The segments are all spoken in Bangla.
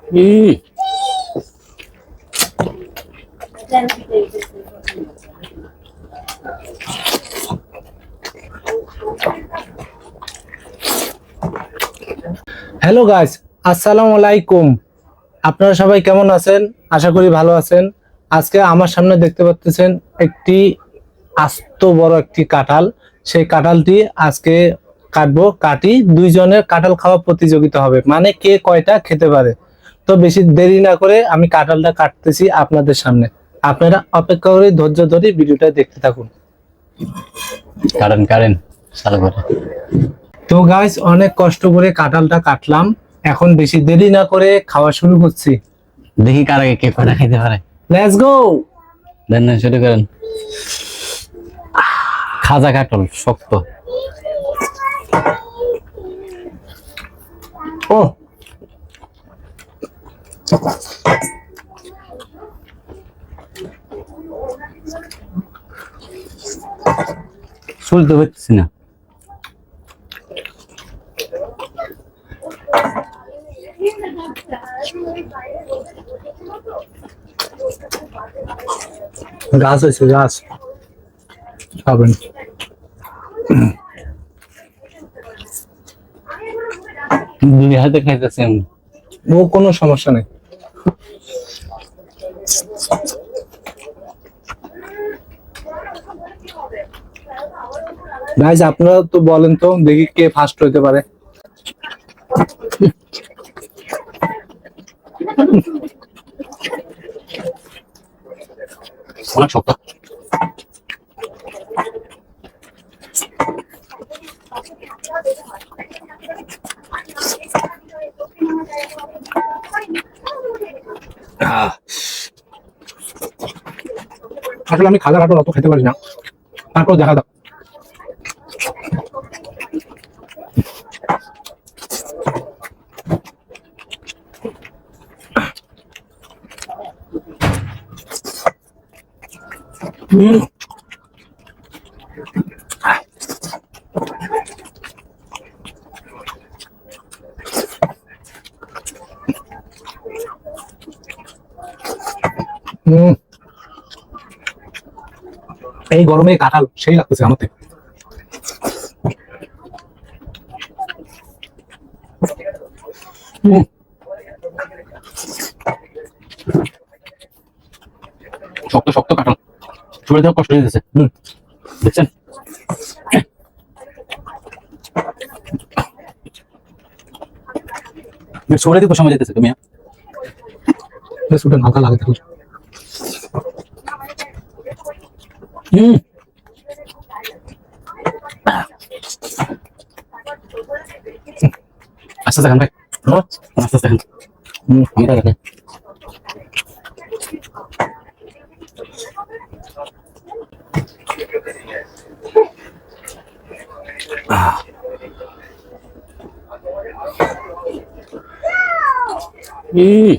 হুম। হ্যালো গাইস, আসসালামু আলাইকুম। আপনারা সবাই কেমন আছেন? আশা করি ভালো আছেন। আজকে আমার সামনে দেখতে পাচ্ছেন একটি আস্ত বড় একটি কাঁঠাল। সেই কাঁঠালটি আজকে কাটবো। দুইজনের কাঁঠাল খাওয়া প্রতিযোগিতা হবে, মানে কে কয়টা খেতে পারে। তো বেশি দেরি না করে আমি কাঁঠালটা কাটতেছি আপনাদের সামনে। আপনারা অপেক্ষা করে ধৈর্য ধরে ভিডিওটা দেখতে থাকুন। কারেন কারেন চালু করে। তো গাইস, অনেক কষ্ট করে কাঁঠালটা কাটলাম। এখন বেশি দেরি না করে খাওয়া শুরু করছি। দেখি কার আগে কে কয়টা খাইতে পারে। Let's go. দেন না, শুরু করেন। খাজা কাটল শক্ত। ও শুনতে পাচ্ছি না। গাছ হয়েছে, গাছ খাবেন। দুই হাতে খাইতেছি আমি। ও কোনো সমস্যা নেই। গাইজ, আপনারা তো বলেন তো দেখি কে ফার্স্ট হইতে পারে। অনেক শক্ত। আসলে আমি খাজা কাঁঠাল অত খেতে পারি না, তারপর দেখা যাক। হুম। হুম। এই গরমে কাঁঠাল সেই লাগতেছে আমার থেকে। হুম। শক্ত শক্ত কাটল, শরীরে দেওয়া কষ্ট হয়ে গেছে। দেখছেন? শরীরে দিতে সময় যেতেছে তুমি। বেশ ওটা হালকা লাগে তাহলে। হুম। আস্তে আস্তে খান ভাই, আস্তে আস্তে খান। আমি তাই খাই। হুম।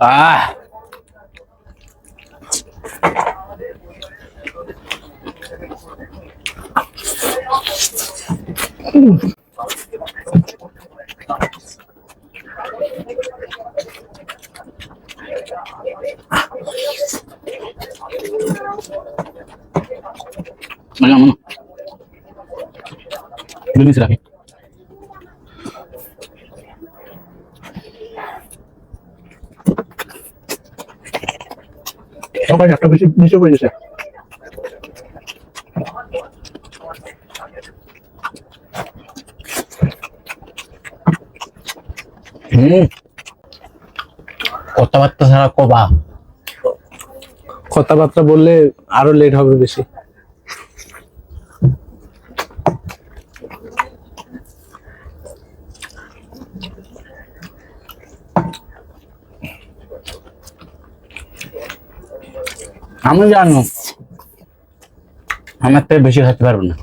আহ রাখি। সবাই একটা বেশি নিচে পড়ে গেছে। কথাবার্তা ছাড়া কবা। কথাবার্তা বললে আরো লেট হবে বেশি। আমি জানো আমার থেকে বেশি খেতে পারবো না।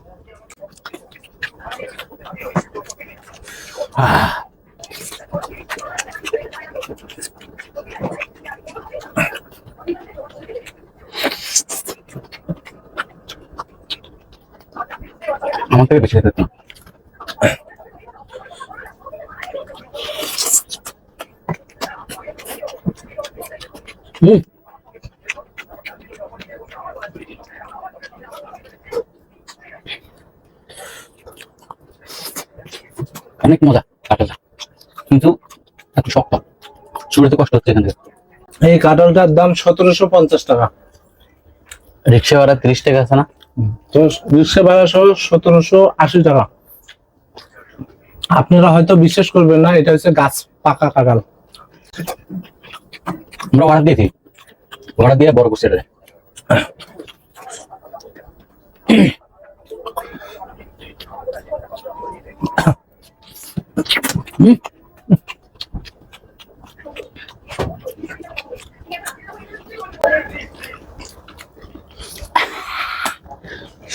আমার থেকে বেশি খেতে পারবো না। অনেক মজা কাঁঠালটা, কিন্তু একটু শক্ত, শুরুতে কষ্ট হচ্ছে এখান থেকে। এই কাঁঠালটার দাম 1750 টাকা। রিক্সা ভাড়া 30 টাকা আছে না? তো রিক্সা ভাড়া সহ 1780 টাকা। আপনারা হয়তো বিশ্বাস করবেন না, এটা হচ্ছে গাছ পাকা কাঁঠাল। আমরা অর্ডার দিয়েছি, অর্ডার দিয়ে বড় করছে এটা।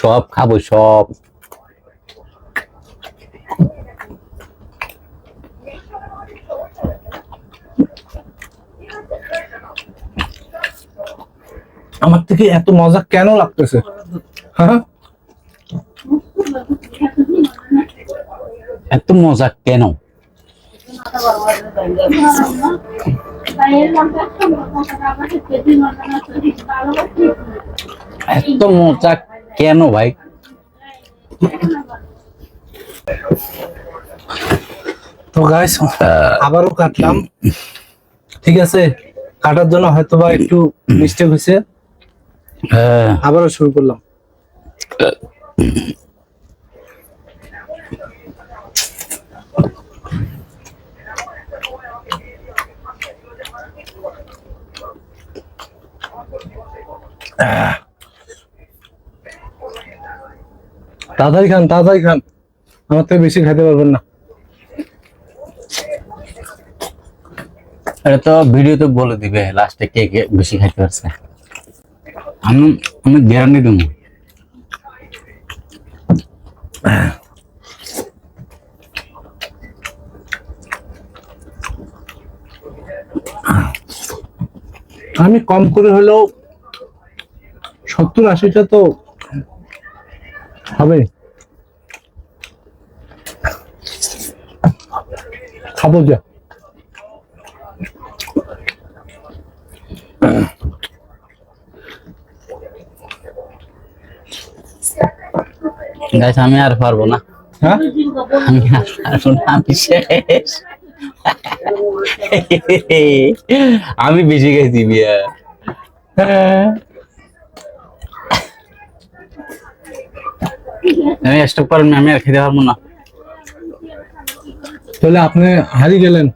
সব খাবো সব। আমার থেকে এত মজা কেন লাগতেছে? হ্যাঁ, এত মজা কেন? এত মজা কেন ভাই? তো গাইস আবারও কাটলাম, ঠিক আছে। কাটার জন্য হয়তোবা একটু মিস্টেক হয়েছে, আবারও শুরু করলাম। তাড়াতাড়ি খান, তাড়াতাড়ি খান, আমার থেকে বেশি খেতে পারবেন না। এটা তো ভিডিওতে বলে দিবে লাস্টে কে কে বেশি খাইতে পারছে। আমি আমি গ্যারান্টি দেবো। আমি কম করে হলেও 70-80টা তো হবে, খাবো যা। গাইস আমি আর পারবো না, হ্যাঁ, আমি আর পারবো না, আমি শেষ। আমি বেশি খাইছি বিয়া। আমি স্টপ করেন, আমি আর খেতে পারবো না। তাহলে আপনি হারিয়ে গেলেন।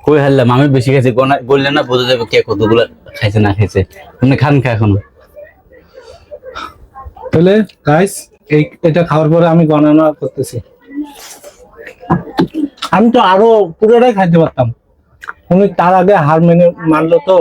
কই হারলাম? আমি বেশি খাইছি, বললেন না বোঝা যাবে কে কতগুলো খাইছে না খাইছে। আপনি খান খা এখনো। তাহলে গাইস এটা খাওয়ার পরে আমি গণনা করতেছি। আমি তো আরো পুরোটাই খাইতে পারতাম, উনি তার আগে হার মেনে মানলো তো।